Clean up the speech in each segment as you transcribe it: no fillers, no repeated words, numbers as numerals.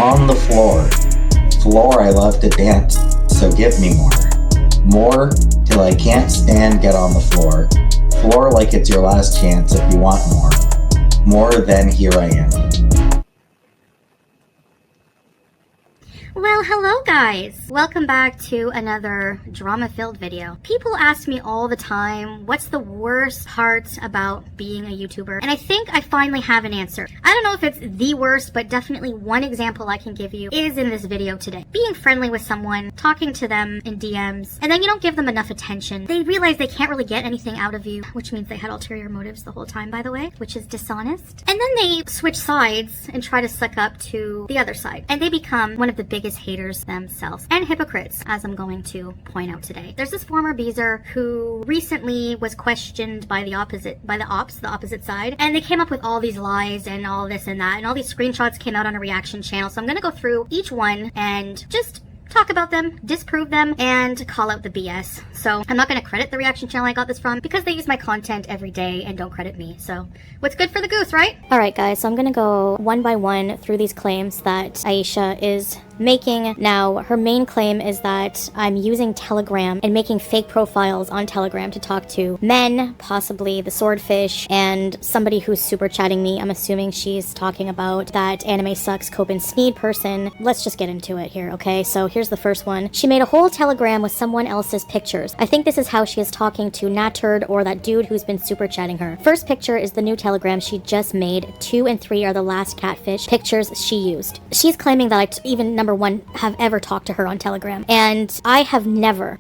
on the floor. Floor I love to dance, so give me more. More till I can't stand, get on the floor. Floor like it's your last chance if you want more. More than here I am. Well, hello guys! Welcome back to another drama-filled video. People ask me all the time, what's the worst part about being a YouTuber? And I think I finally have an answer. I don't know if it's the worst, but definitely one example I can give you is in this video today. Being friendly with someone, talking to them in DMs, and then you don't give them enough attention. They realize they can't really get anything out of you, which means they had ulterior motives the whole time, by the way, which is dishonest. And then they switch sides and try to suck up to the other side. And they become one of the biggest haters themselves and hypocrites, as I'm going to point out today. There's this former beezer who recently was questioned by the opposite side, and they came up with all these lies and all this and that, and all these screenshots came out on a reaction channel. So I'm gonna go through each one and just talk about them, disprove them, and call out the BS. So I'm not going to credit the reaction channel I got this from because they use my content every day and don't credit me. So what's good for the goose, right? Alright guys, so I'm going to go one by one through these claims that Aisha is making. Now, her main claim is that I'm using Telegram and making fake profiles on Telegram to talk to men, possibly the swordfish, and somebody who's super chatting me. I'm assuming she's talking about that Anime Sucks Cope and Sneed person. Let's just get into it here, okay? So here's the first one. She made a whole Telegram with someone else's pictures. I think this is how she is talking to Natturd or that dude who's been super chatting her. First picture is the new Telegram she just made. 2 and 3 are the last catfish pictures she used. She's claiming that even number one, have ever talked to her on Telegram. And I have never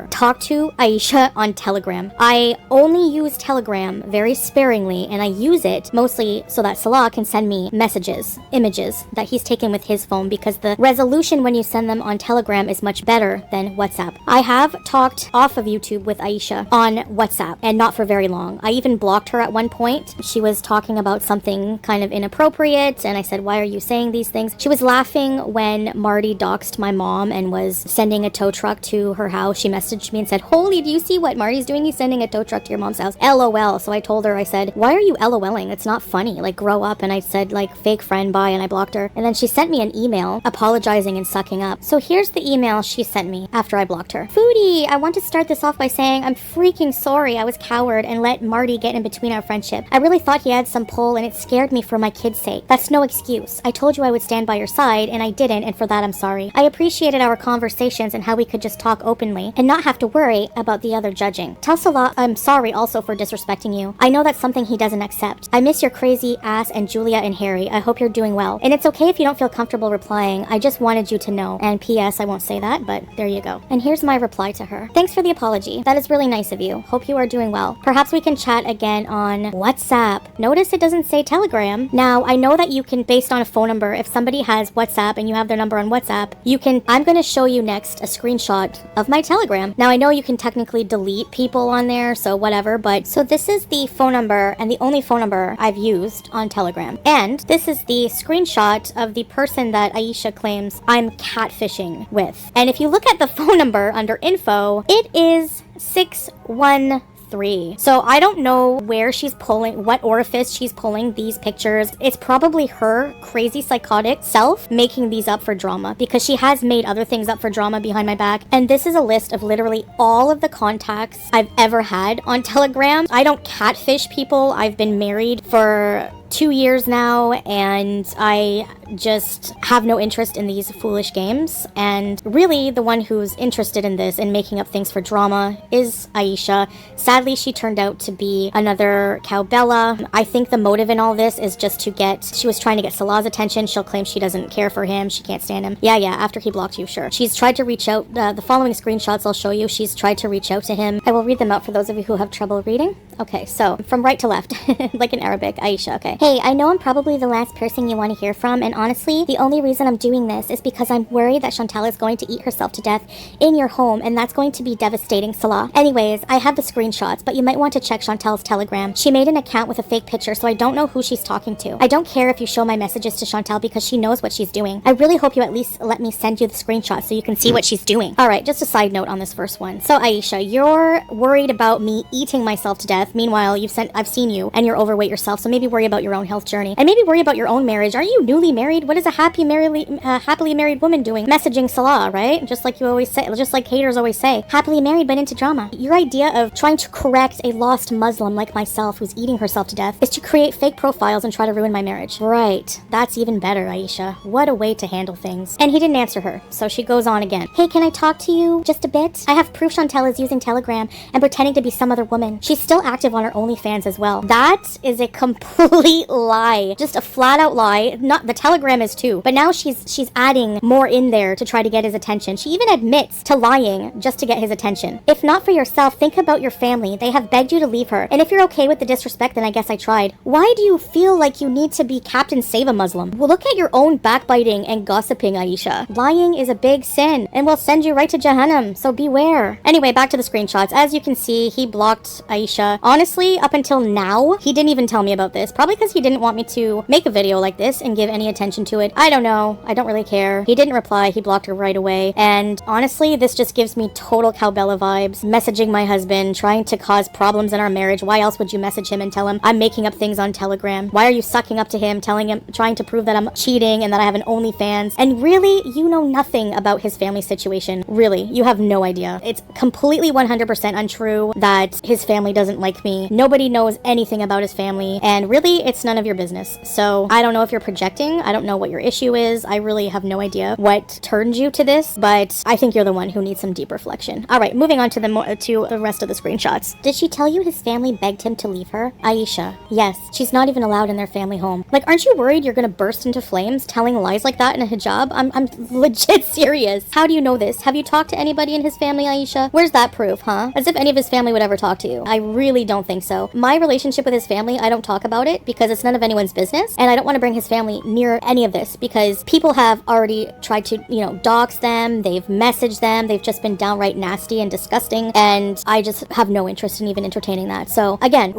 talked to Aisha on Telegram. I only use Telegram very sparingly, and I use it mostly so that Salah can send me messages, images that he's taken with his phone, because the resolution when you send them on Telegram is much better than WhatsApp. I have talked off of YouTube with Aisha on WhatsApp, and not for very long. I even blocked her at one point. She was talking about something kind of inappropriate, and I said, why are you saying these things? She was laughing when Marty doxed my mom and was sending a tow truck to her house. She messaged me and said, holy, do you see what Marty's doing? He's sending a tow truck to your mom's house. LOL. So I told her, I said, why are you LOLing? It's not funny. Like, grow up. And I said, like, fake friend, bye. And I blocked her. And then she sent me an email apologizing and sucking up. So here's the email she sent me after I blocked her. Foodie, I want to start this off by saying I'm freaking sorry I was coward and let Marty get in between our friendship. I really thought he had some pull and it scared me for my kid's sake. That's no excuse. I told you I would stand by your side and I didn't, and for that I'm sorry. I appreciated our conversations and how we could just talk openly and not have to worry about the other judging. Tell Salah I'm sorry also for disrespecting you. I know that's something he doesn't accept. I miss your crazy ass and Julia and Harry. I hope you're doing well. And it's okay if you don't feel comfortable replying. I just wanted you to know. And P.S. I won't say that, but there you go. And here's my reply to her. Thanks for the apology. That is really nice of you. Hope you are doing well. Perhaps we can chat again on WhatsApp. Notice it doesn't say Telegram. Now, I know that you can, based on a phone number, if somebody has WhatsApp and you have their number on WhatsApp, you can, I'm going to show you next a screenshot of my Telegram. Now, I know you can technically delete people on there, so whatever, but so this is the phone number and the only phone number I've used on Telegram. And this is the screenshot of the person that Aisha claims I'm catfishing with. And if you look at the phone number under info, it is 613. So I don't know where she's pulling, what orifice she's pulling these pictures. It's probably her crazy psychotic self making these up for drama, because she has made other things up for drama behind my back. And this is a list of literally all of the contacts I've ever had on Telegram. I don't catfish people. I've been married for 2 years now, and I just have no interest in these foolish games. And really, the one who's interested in this and making up things for drama is Aisha. Sadly, she turned out to be another cowbella. I think the motive in all this is just to get, she was trying to get Salah's attention. She'll claim she doesn't care for him. She can't stand him. Yeah, after he blocked you, sure. She's tried to reach out. The following screenshots I'll show you. She's tried to reach out to him. I will read them out for those of you who have trouble reading. Okay, so from right to left, like in Arabic, Aisha, okay. Hey, I know I'm probably the last person you want to hear from, and honestly, the only reason I'm doing this is because I'm worried that Chantal is going to eat herself to death in your home, and that's going to be devastating, Salah. Anyways, I have the screenshots, but you might want to check Chantal's Telegram. She made an account with a fake picture, so I don't know who she's talking to. I don't care if you show my messages to Chantal because she knows what she's doing. I really hope you at least let me send you the screenshot so you can see what she's doing. Alright, just a side note on this first one. So Aisha, you're worried about me eating myself to death death. Meanwhile, I've seen you and you're overweight yourself, so maybe worry about your own health journey. And maybe worry about your own marriage. Aren't you newly married? What is a happily married woman doing? Messaging Salah, right? Just like you always say, just like haters always say. Happily married but into drama. Your idea of trying to correct a lost Muslim like myself who's eating herself to death is to create fake profiles and try to ruin my marriage. Right. That's even better, Aisha. What a way to handle things. And he didn't answer her, so she goes on again. Hey, can I talk to you just a bit? I have proof Chantel is using Telegram and pretending to be some other woman. She's still active on her OnlyFans as well. That is a complete lie. Just a flat out lie. Not the Telegram is too, but now she's adding more in there to try to get his attention. She even admits to lying just to get his attention. If not for yourself, think about your family. They have begged you to leave her. And if you're okay with the disrespect, then I guess I tried. Why do you feel like you need to be Captain Save a Muslim? Well, look at your own backbiting and gossiping, Aisha. Lying is a big sin and will send you right to Jahannam, so beware. Anyway, back to the screenshots. As you can see, he blocked Aisha. Honestly, up until now, he didn't even tell me about this. Probably because he didn't want me to make a video like this and give any attention to it. I don't know. I don't really care. He didn't reply. He blocked her right away. And honestly, this just gives me total Cowbella vibes. Messaging my husband, trying to cause problems in our marriage. Why else would you message him and tell him I'm making up things on Telegram? Why are you sucking up to him, telling him, trying to prove that I'm cheating and that I have an OnlyFans? And really, you know nothing about his family situation. Really, you have no idea. It's completely 100% untrue that his family doesn't like me. Nobody knows anything about his family, and really, it's none of your business. So I don't know if you're projecting. I don't know what your issue is. I really have no idea what turned you to this, but I think you're the one who needs some deep reflection. All right, moving on to the rest of the screenshots. Did she tell you his family begged him to leave her? Aisha, yes. She's not even allowed in their family home. Like, aren't you worried you're gonna burst into flames telling lies like that in a hijab? I'm legit serious. How do you know this? Have you talked to anybody in his family, Aisha? Where's that proof, huh? As if any of his family would ever talk to you. I really don't think so. My relationship with his family, I don't talk about it because it's none of anyone's business, and I don't want to bring his family near any of this because people have already tried to, dox them, they've messaged them, they've just been downright nasty and disgusting, and I just have no interest in even entertaining that. So again,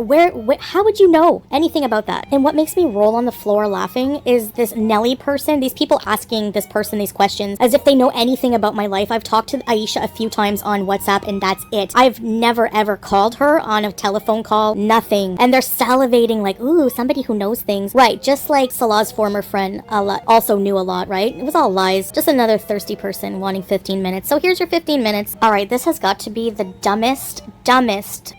how would you know anything about that? And what makes me roll on the floor laughing is this Nelly person, these people asking this person these questions as if they know anything about my life. I've talked to Aisha a few times on WhatsApp and that's it. I've never ever called her on a telephone call, nothing. And they're salivating like, ooh, somebody who knows things. Right, just like Salah's former friend also knew a lot, right? It was all lies. Just another thirsty person wanting 15 minutes. So here's your 15 minutes. All right, this has got to be the dumbest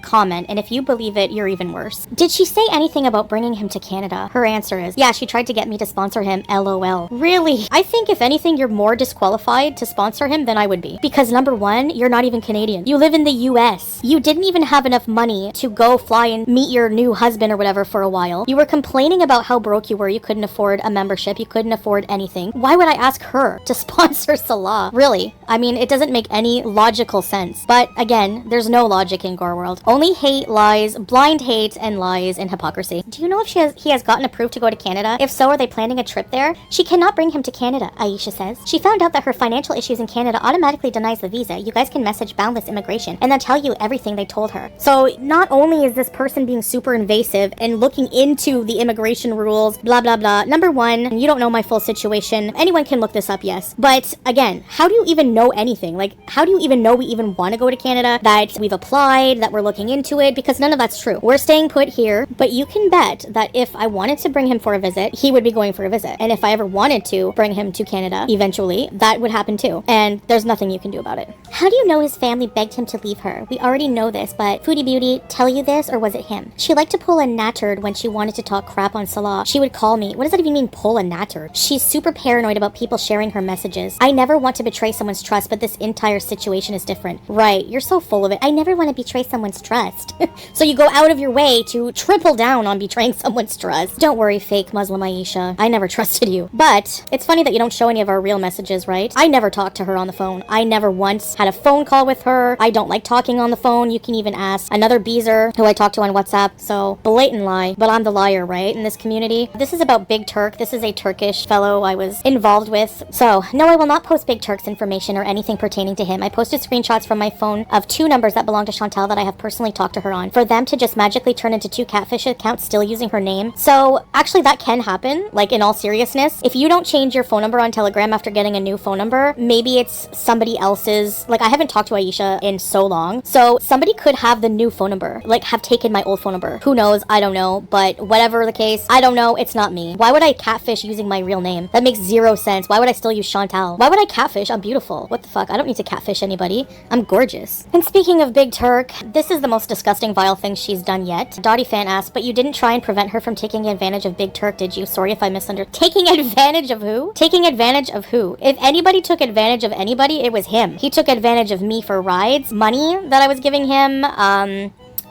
comment, and if you believe it, you're even worse. Did she say anything about bringing him to Canada? Her answer is, yeah, she tried to get me to sponsor him, LOL. Really? I think if anything, you're more disqualified to sponsor him than I would be. Because number one, you're not even Canadian. You live in the US. You didn't even have enough money to go fly and meet your new husband or whatever for a while. You were complaining about how broke you were. You couldn't afford a membership. You couldn't afford anything. Why would I ask her to sponsor Salah? Really? I mean, it doesn't make any logical sense. But again, there's no logic in Gore World. Only hate, lies, blind hate, and lies and hypocrisy. Do you know if he has gotten approved to go to Canada? If so, are they planning a trip there? She cannot bring him to Canada, Aisha says. She found out that her financial issues in Canada automatically denies the visa. You guys can message Boundless Immigration and they'll tell you everything they told her. So not only is this person being super invasive and looking into the immigration rules, blah, blah, blah. Number one, you don't know my full situation. Anyone can look this up, yes. But again, how do you even know anything? Like, how do you even know we even want to go to Canada, that we've applied, that we're looking into it? Because none of that's true. We're staying put here, but you can bet that if I wanted to bring him for a visit, he would be going for a visit. And if I ever wanted to bring him to Canada, eventually, that would happen too. And there's nothing you can do about it. How do you know his family begged him to leave her? We already know this, but Foodie Beauty, tell you this, or was it him? She liked to pull a nattard when she wanted to talk crap on Salah. She would call me. What does that even mean, pull a nattard? She's super paranoid about people sharing her messages. I never want to betray someone's trust, but this entire situation is different. Right, you're so full of it. I never want to betray someone's trust. So you go out of your way to triple down on betraying someone's trust. Don't worry, fake Muslim Aisha. I never trusted you. But it's funny that you don't show any of our real messages, right? I never talked to her on the phone. I never once had a phone call with her. I don't like talking on the phone. You can even ask another beezer who I talked to on WhatsApp. So blatant lie, but I'm the liar, right? In this community. This is about Big Turk. This is a Turkish fellow I was involved with. So no, I will not post Big Turk's information or anything pertaining to him. I posted screenshots from my phone of 2 numbers that belong to Chantel that I have personally talked to her on. For them to just magically turn into 2 catfish accounts still using her name. So actually that can happen, like in all seriousness. If you don't change your phone number on Telegram after getting a new phone number, maybe it's somebody else's. Like, I haven't talked to Aisha in so long. So somebody could have the new phone number number, like have taken my old phone number. Who knows? I don't know, but whatever the case, I don't know. It's not me. Why would I catfish using my real name? That makes zero sense. Why would I still use Chantal? Why would I catfish? I'm beautiful. What the fuck? I don't need to catfish anybody. I'm gorgeous. And speaking of Big Turk, this is the most disgusting, vile thing she's done yet. Dottie fan asked, but you didn't try and prevent her from taking advantage of Big Turk, did you? Sorry if I misunderstood. Taking advantage of who? Taking advantage of who? If anybody took advantage of anybody, it was him. He took advantage of me for rides, money that I was giving him,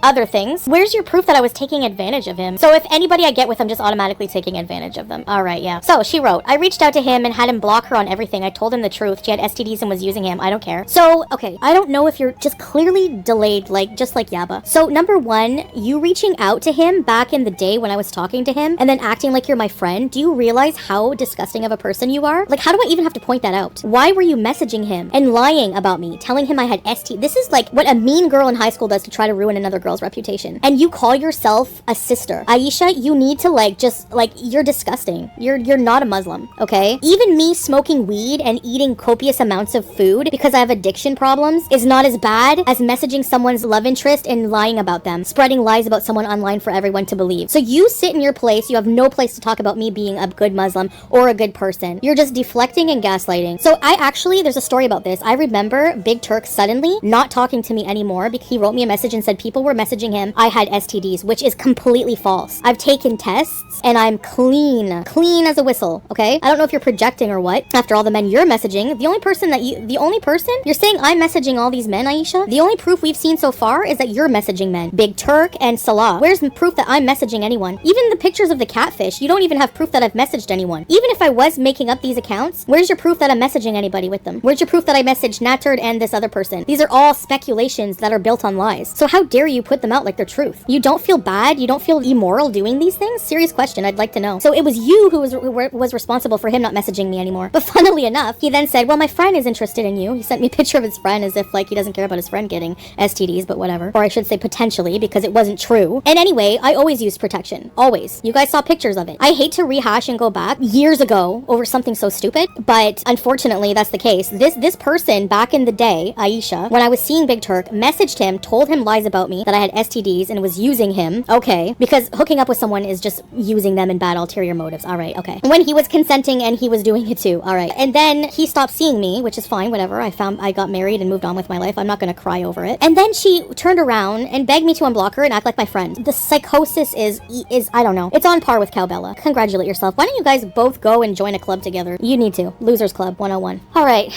other things. Where's your proof that I was taking advantage of him? So if anybody I get with, I'm just automatically taking advantage of them. All right, yeah. So she wrote, I reached out to him and had him block her on everything. I told him the truth. She had STDs and was using him. I don't care. So, okay, I don't know if you're just clearly delayed, like, just like Yaba. So number one, you reaching out to him back in the day when I was talking to him and then acting like you're my friend. Do you realize how disgusting of a person you are? Like, how do I even have to point that out? Why were you messaging him and lying about me, telling him I had ST? This is like what a mean girl in high school does to try to ruin another girl's reputation. And you call yourself a sister. Aisha, you need to you're disgusting. You're not a Muslim, okay? Even me smoking weed and eating copious amounts of food because I have addiction problems is not as bad as messaging someone's love interest and lying about them, spreading lies about someone online for everyone to believe. So you sit in your place, you have no place to talk about me being a good Muslim or a good person. You're just deflecting and gaslighting. So there's a story about this. I remember Big Turk suddenly not talking to me anymore because he wrote me a message and said people were messaging him I had STDs, which is completely false. I've taken tests and I'm clean as a whistle, okay? I don't know if you're projecting or what. After all the men you're messaging, the only person you're saying I'm messaging all these men, Aisha? The only proof we've seen so far is that you're messaging men. Big Turk and Salah. Where's the proof that I'm messaging anyone? Even the pictures of the catfish, you don't even have proof that I've messaged anyone. Even if I was making up these accounts, where's your proof that I'm messaging anybody with them? Where's your proof that I messaged Nattered and this other person? These are all speculations that are built on lies. So how dare you put them out like they're truth? You don't feel bad? You don't feel immoral doing these things? Serious question, I'd like to know. So it was you who was responsible for him not messaging me anymore. But funnily enough, he then said, well, my friend is interested in you. He sent me a picture of his friend as if like he doesn't care about his friend getting STDs, but whatever. Or I should say potentially, because it wasn't true. And anyway, I always used protection. Always. You guys saw pictures of it. I hate to rehash and go back years ago over something so stupid, but unfortunately that's the case. This person back in the day, Aisha, when I was seeing Big Turk, messaged him, told him lies about me, that I had STDs and was using him. Okay. Because hooking up with someone is just using them in bad ulterior motives. All right. Okay. When he was consenting and he was doing it too. All right. And then he stopped seeing me, which is fine. Whatever. I got married and moved on with my life. I'm not going to cry over it. And then she turned around and begged me to unblock her and act like my friend. The psychosis is I don't know. It's on par with Cowbella. Congratulate yourself. Why don't you guys both go and join a club together? You need to. Losers Club 101. All right.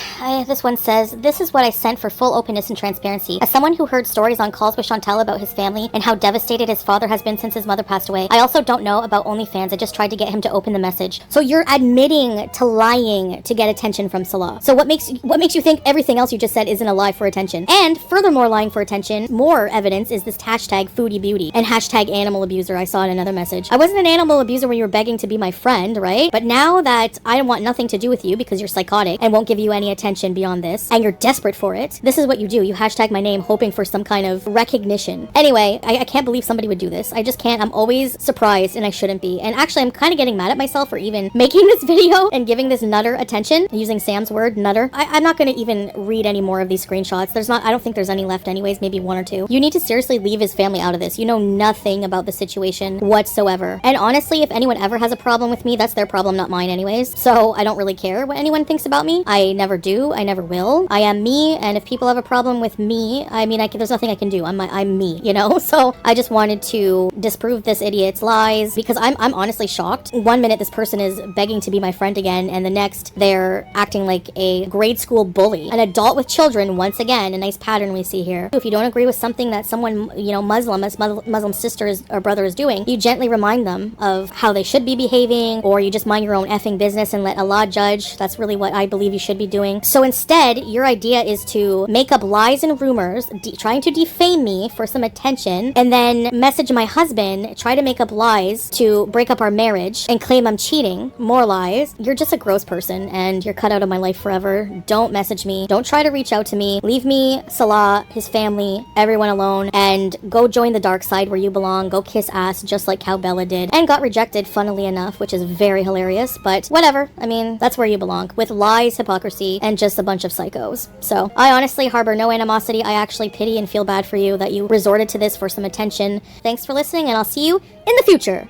This one says, this is what I sent for full openness and transparency. As someone who heard stories on calls with Chantal about his family and how devastated his father has been since his mother passed away, I also don't know about OnlyFans. I just tried to get him to open the message. So you're admitting to lying to get attention from Salah. So what makes you think everything else you just said isn't a lie for attention? And furthermore, lying for attention, more evidence is this hashtag Foodie Beauty and hashtag animal abuser I saw in another message. I wasn't an animal abuser when you were begging to be my friend, right? But now that I want nothing to do with you because you're psychotic and won't give you any attention beyond this, and you're desperate for it, this is what you do. You hashtag my name hoping for some kind of recognition. Anyway, I can't believe somebody would do this. I just can't. I'm always surprised and I shouldn't be. And actually, I'm kind of getting mad at myself for even making this video and giving this nutter attention, using Sam's word, nutter. I'm not going to even read any more of these screenshots. I don't think there's any left anyways, maybe one or two. You need to seriously leave his family out of this. You know nothing about the situation whatsoever. And honestly, if anyone ever has a problem with me, that's their problem, not mine anyways. So I don't really care what anyone thinks about me. I never do. I never will. I am me. And if people have a problem with me, I mean, there's nothing I can do. I'm me, you know? So I just wanted to disprove this idiot's lies because I'm honestly shocked. One minute this person is begging to be my friend again, and the next they're acting like a grade school bully. An adult with children, once again, a nice pattern we see here. If you don't agree with something that someone, you know, Muslim sisters or brother is doing, you gently remind them of how they should be behaving, or you just mind your own effing business and let Allah judge. That's really what I believe you should be doing. So instead, your idea is to make up lies and rumors, trying to defame me for some attention, and then message my husband, try to make up lies to break up our marriage, and claim I'm cheating. More lies. You're just a gross person, and you're cut out of my life forever. Don't message me. Don't try to reach out to me. Leave me, Salah, his family, everyone alone, and go join the dark side where you belong. Go kiss ass, just like Cowbella did, and got rejected, funnily enough, which is very hilarious, but whatever. I mean, that's where you belong, with lies, hypocrisy, and just a bunch of psychos. So I honestly harbor no animosity. I actually pity and feel bad for you that you resorted to this for some attention. Thanks for listening, and I'll see you in the future.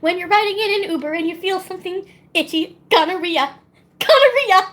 When you're riding in an Uber and you feel something itchy, gonorrhea. Gonorrhea!